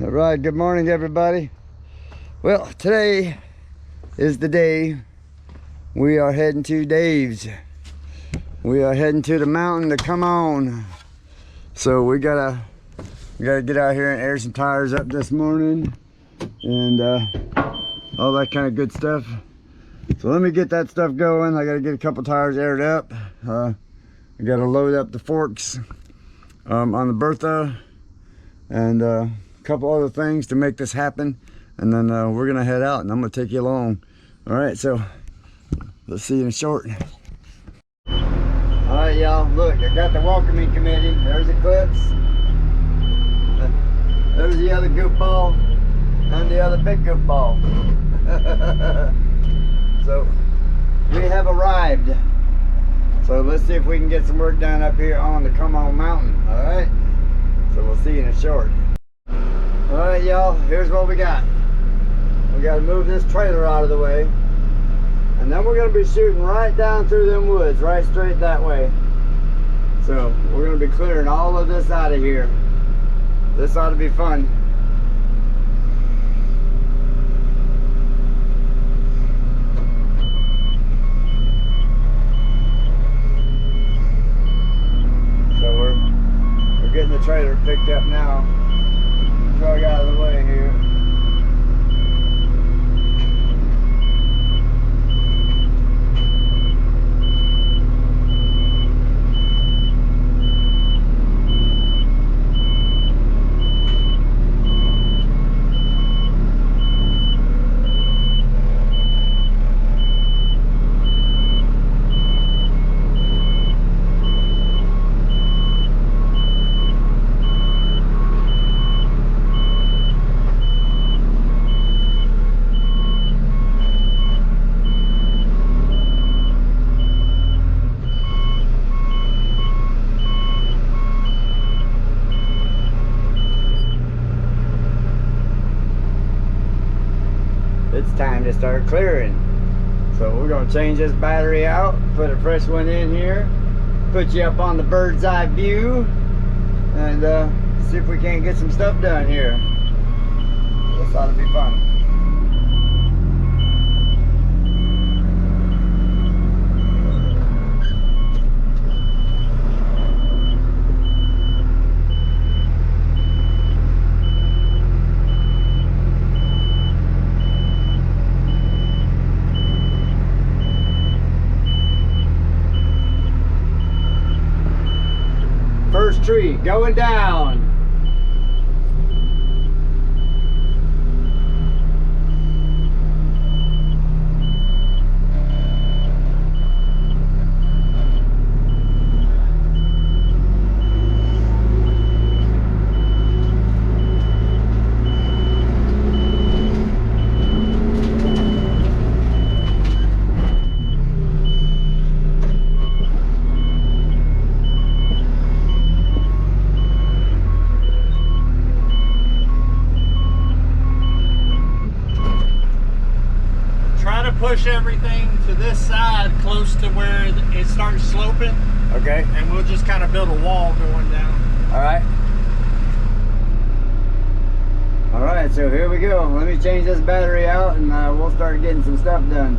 All right, good morning everybody. Well, today is the day we are heading to Dave's. We are heading to the mountain to come on. So we gotta get out here and air some tires up this morning and all that kind of good stuff. So let me get that stuff going. I gotta get a couple tires aired up. I gotta load up the forks on the Bertha and a couple other things to make this happen, and then we're gonna head out and I'm gonna take you along. All right, so let's see you in short. All right, y'all, look, I got the welcoming committee. There's Eclipse, there's the other goofball, and the other big goofball. So we have arrived. So let's see if we can get some work done up here on the Come On Mountain. All right, so we'll see you in a short. All right, y'all, here's what we got. We got to move this trailer out of the way, and then we're going to be shooting right down through them woods, right straight that way. So we're going to be clearing all of this out of here. This ought to be fun. So we're getting the trailer picked up now. Drug out of the way here. It's time to start clearing. So we're going to change this battery out, put a fresh one in here, put you up on the bird's eye view, and see if we can't get some stuff done here. This ought to be fun. First tree going down. Push everything to this side close to where it starts sloping. Okay. And we'll just kind of build a wall going down. All right. All right, so here we go. Let me change this battery out and we'll start getting some stuff done.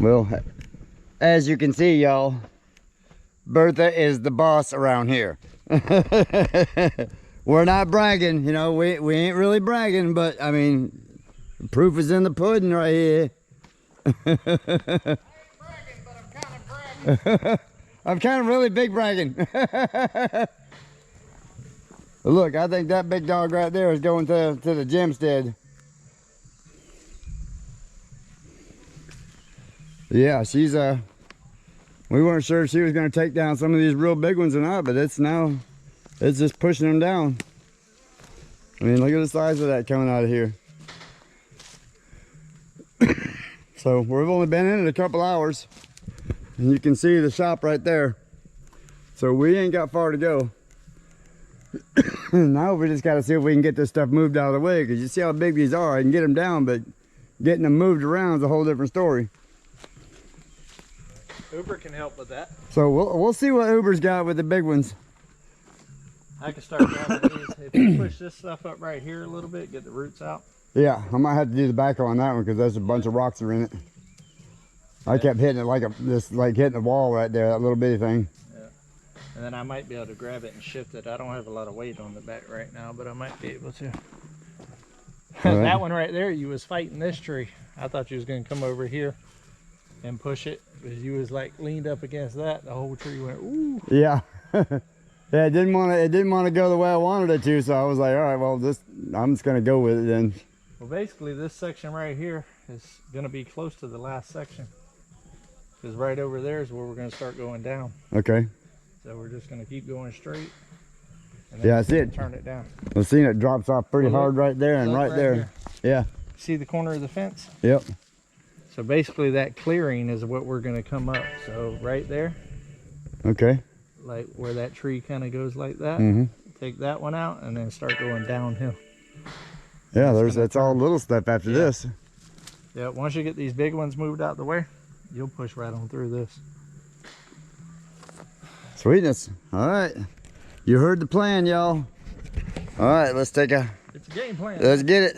Well, as you can see, y'all, Bertha is the boss around here. We're not bragging, you know, we ain't really bragging, but I mean, proof is in the pudding right here. I ain't bragging, but I'm kind of bragging. I'm kind of really big bragging. Look, I think that big dog right there is going to the Gemstead. Yeah, she's we weren't sure if she was going to take down some of these real big ones or not, but it's just pushing them down. I mean, look at the size of that coming out of here. So we've only been in it a couple hours, and you can see the shop right there. So we ain't got far to go. Now we just got to see if we can get this stuff moved out of the way, because you see how big these are. I can get them down, but getting them moved around is a whole different story. Uber can help with that. So we'll see what Uber's got with the big ones. I can start grabbing these. If you push this stuff up right here a little bit, get the roots out. Yeah, I might have to do the backhoe on that one because there's a bunch of rocks are in it. I kept hitting it like hitting the wall right there, that little bitty thing. Yeah. And then I might be able to grab it and shift it. I don't have a lot of weight on the back right now, but I might be able to. Right. That one right there, you was fighting this tree. I thought you was going to come over here and push it, because you was like leaned up against that. The whole tree went ooh. Yeah. Yeah, it didn't want to go the way I wanted it to, so I was like, all right, well, I'm just going to go with it then. Well, basically this section right here is going to be close to the last section, because right over there is where we're going to start going down. Okay. So we're just going to keep going straight. And then yeah, I see it. Turn it down. I've seen it drops off pretty hard right there and right there. Here. Yeah. See the corner of the fence? Yep. So basically that clearing is what we're going to come up. So right there. Okay. Like where that tree kind of goes like that. Mm-hmm. Take that one out and then start going downhill. Yeah, that's all little stuff after this. Yeah, once you get these big ones moved out the way, you'll push right on through this. Sweetness. All right. You heard the plan, y'all. All right, let's take a... It's a game plan. Let's get it.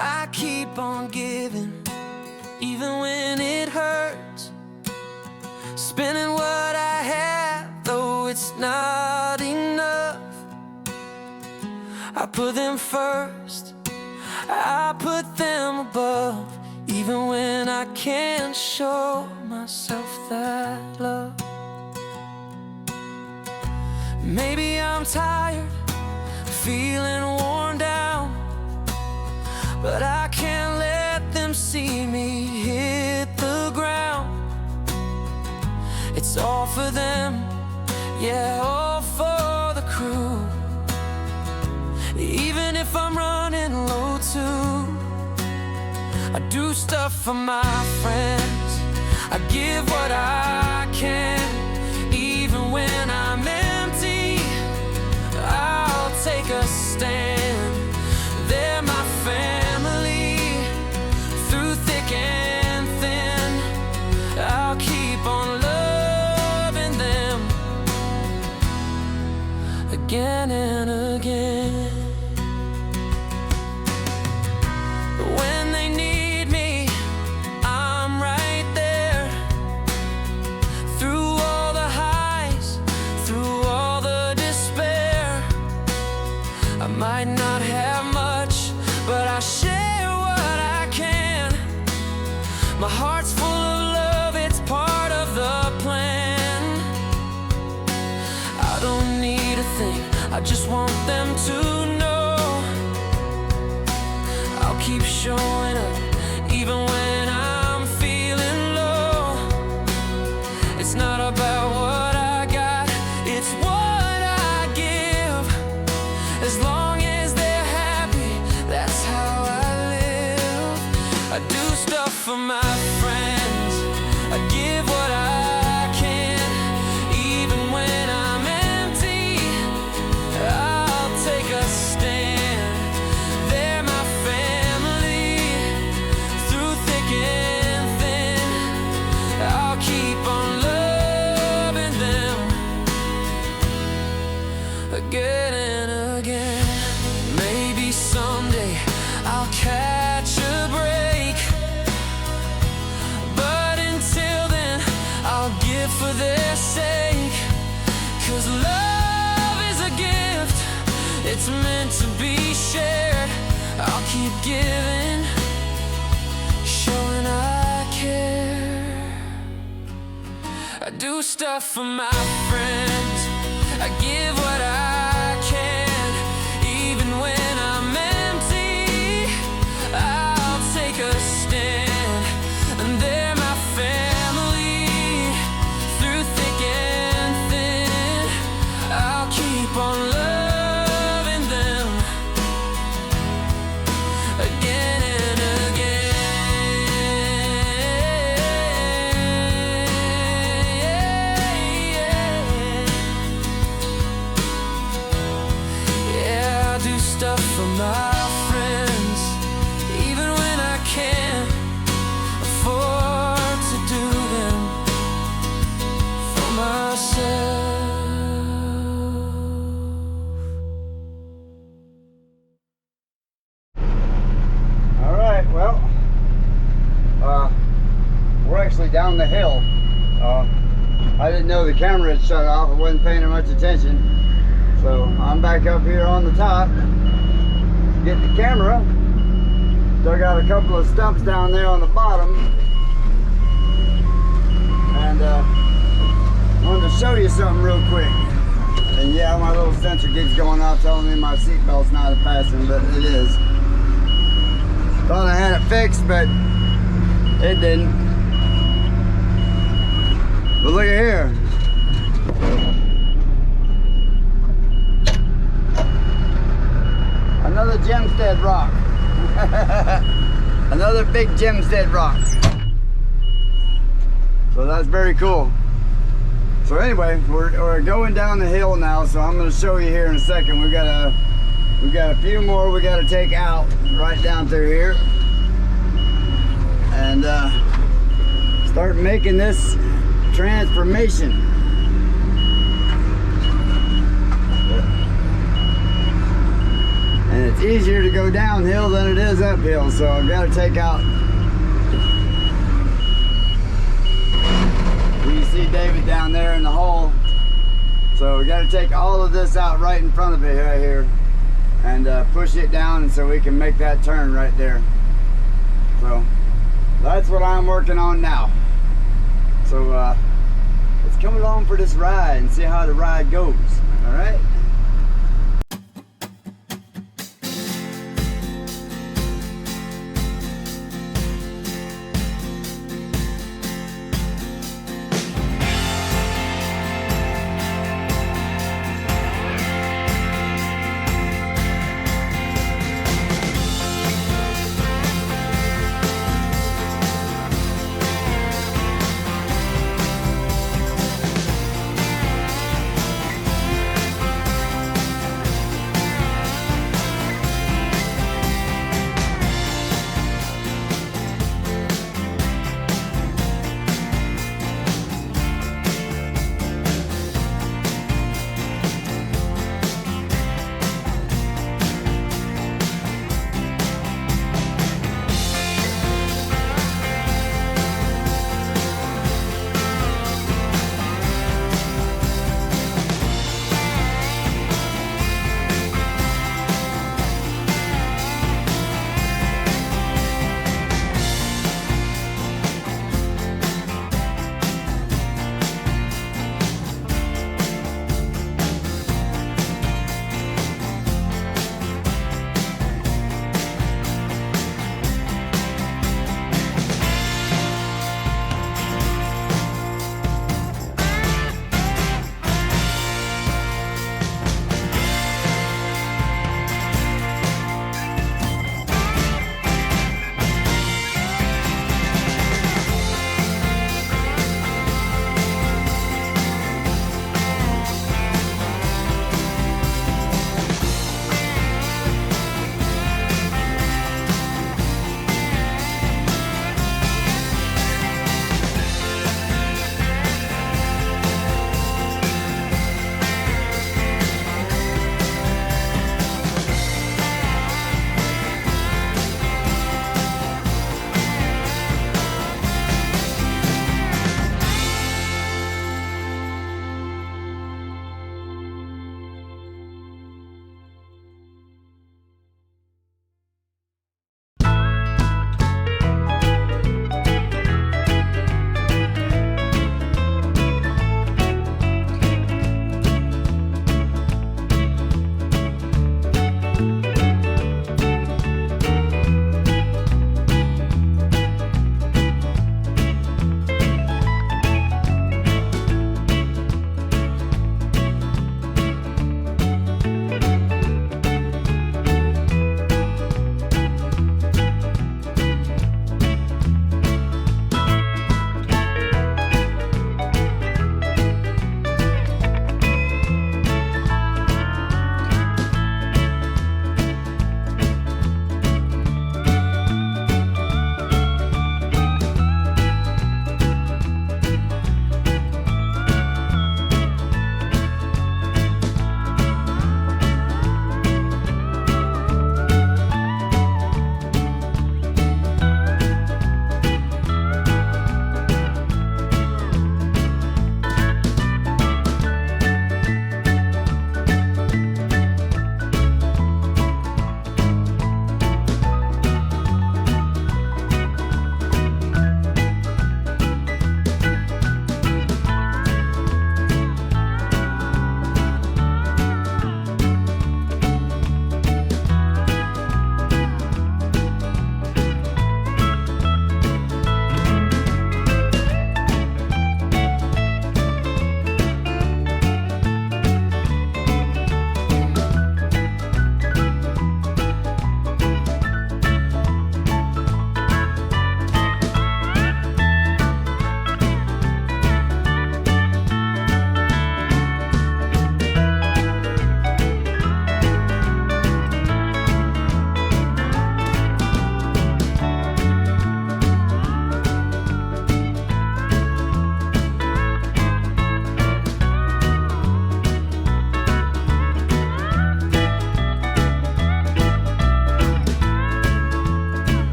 I keep on giving, even when it hurts. Spending what I have, though it's not enough. put them first. I put them above, even when I can't show myself that love. Maybe I'm tired, feeling worn down, but I can't let them see me hit the ground. It's all for them, yeah, all for the crew. Even if I'm running low too, I do stuff for my friends. I give what I can, even when I'm empty. I'll take a stand. They're my family, through thick and thin. I'll keep on loving them again and again. When they need me, I'm right there. Through all the highs, through all the despair. I might not have much, but I share what I can. My heart's full of love, it's part of the plan. I don't need a thing, I just want them to know I'll keep showing up, even when I'm feeling low. It's not about what I got, it's what I give. As long as they're happy, that's how I live. I do stuff for my friends, I give what I can, even when I'm empty. I'll take a stand. They're my family, through thick and thin. I'll keep on loving them again and again. Maybe someday I'll catch a break, but until then I'll give for their sake. 'Cause love is a gift, it's meant to be shared. I'll keep giving, showing I care. I do stuff for my friends, I give what I can, even when I'm empty. I'll take a stand. And they're my family, through thick and thin. I'll keep on loving them again and again. Yeah, I do stuff for my friends, even when I can't afford to do them for myself. All right, well, we're actually down the hill. I didn't know the camera had shut off. I wasn't paying much attention. So I'm back up here on the top to get the camera. Dug out a couple of stumps down there on the bottom. And wanted to show you something real quick. And yeah, my little sensor keeps going off telling me my seatbelt's not fastened, but it is. Thought I had it fixed, but it didn't. But look at here. Another Gemstead rock. Another big Gemstead rock. So that's very cool. So anyway, we're going down the hill now, so I'm going to show you here in a second. We've got a few more we got to take out right down through here, and start making this transformation. And it's easier to go downhill than it is uphill, so I've got to take out. You see David down there in the hole. So we got to take all of this out right in front of it right here. and push it down so we can make that turn right there. So that's what I'm working on now. So let's come along for this ride and see how the ride goes. All right.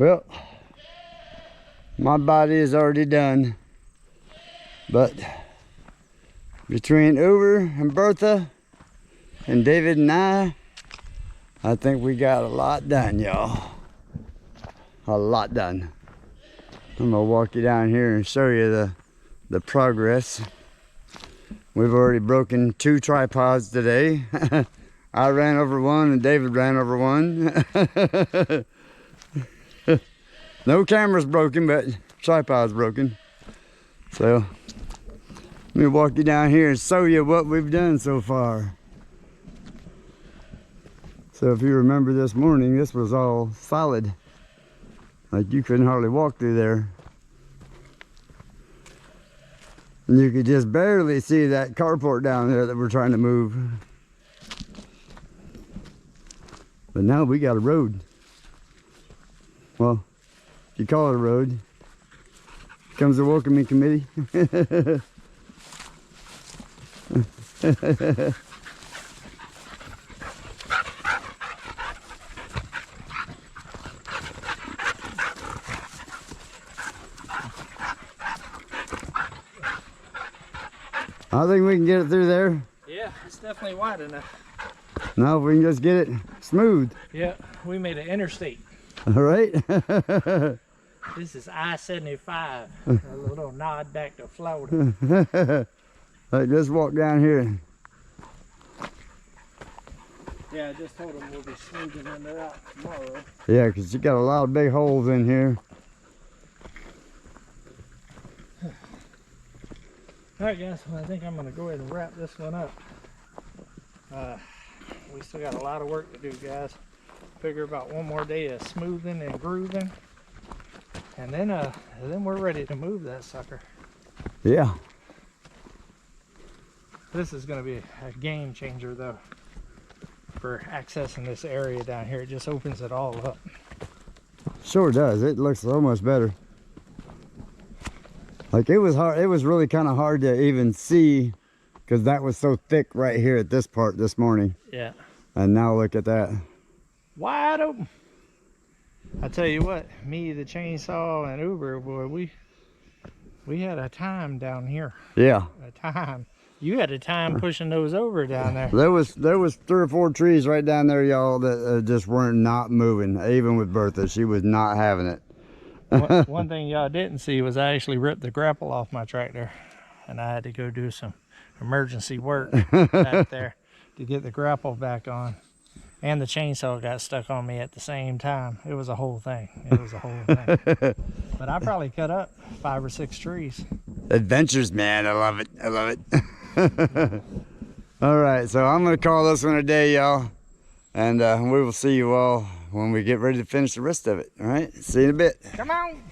Well, my body is already done, but between Uber and Bertha and David and I think we got a lot done, y'all. A lot done. I'm gonna walk you down here and show you the progress. We've already broken 2 tripods today. I ran over one and David ran over one. No camera's broken, but tripod's broken. So let me walk you down here and show you what we've done so far. So if you remember this morning, this was all solid. Like you couldn't hardly walk through there. And you could just barely see that carport down there that we're trying to move. But now we got a road. Well, if you call it a road. Here comes the welcoming committee. I think we can get it through there. Yeah, it's definitely wide enough. Now if we can just get it smooth. Yeah, we made an interstate. All right. This is I-75. A little nod back to Florida. Like, let's walk down here. Yeah, I just told them we'll be smoothing them out tomorrow. Yeah, because you got a lot of big holes in here. Alright guys, well, I think I'm going to go ahead and wrap this one up. We still got a lot of work to do, guys. Figure about one more day of smoothing and grooving. And then we're ready to move that sucker. Yeah. This is going to be a game changer though for accessing this area down here. It just opens it all up. Sure does. It looks so much better. Like it was hard. It was really kind of hard to even see because that was so thick right here at this part this morning. Yeah. And now look at that. Wide open. I tell you what, me, the chainsaw, and Uber, boy, we had a time down here. Yeah. A time. You had a time pushing those over down there. There was 3 or 4 trees right down there, y'all, that just weren't not moving. Even with Bertha, she was not having it. One thing y'all didn't see was I actually ripped the grapple off my tractor, and I had to go do some emergency work back there to get the grapple back on. And the chainsaw got stuck on me at the same time. It was a whole thing. It was a whole thing. But I probably cut up 5 or 6 trees. Adventures, man. I love it. I love it. All right, so I'm going to call this one a day, y'all. And we will see you all when we get ready to finish the rest of it. All right, see you in a bit. Come on.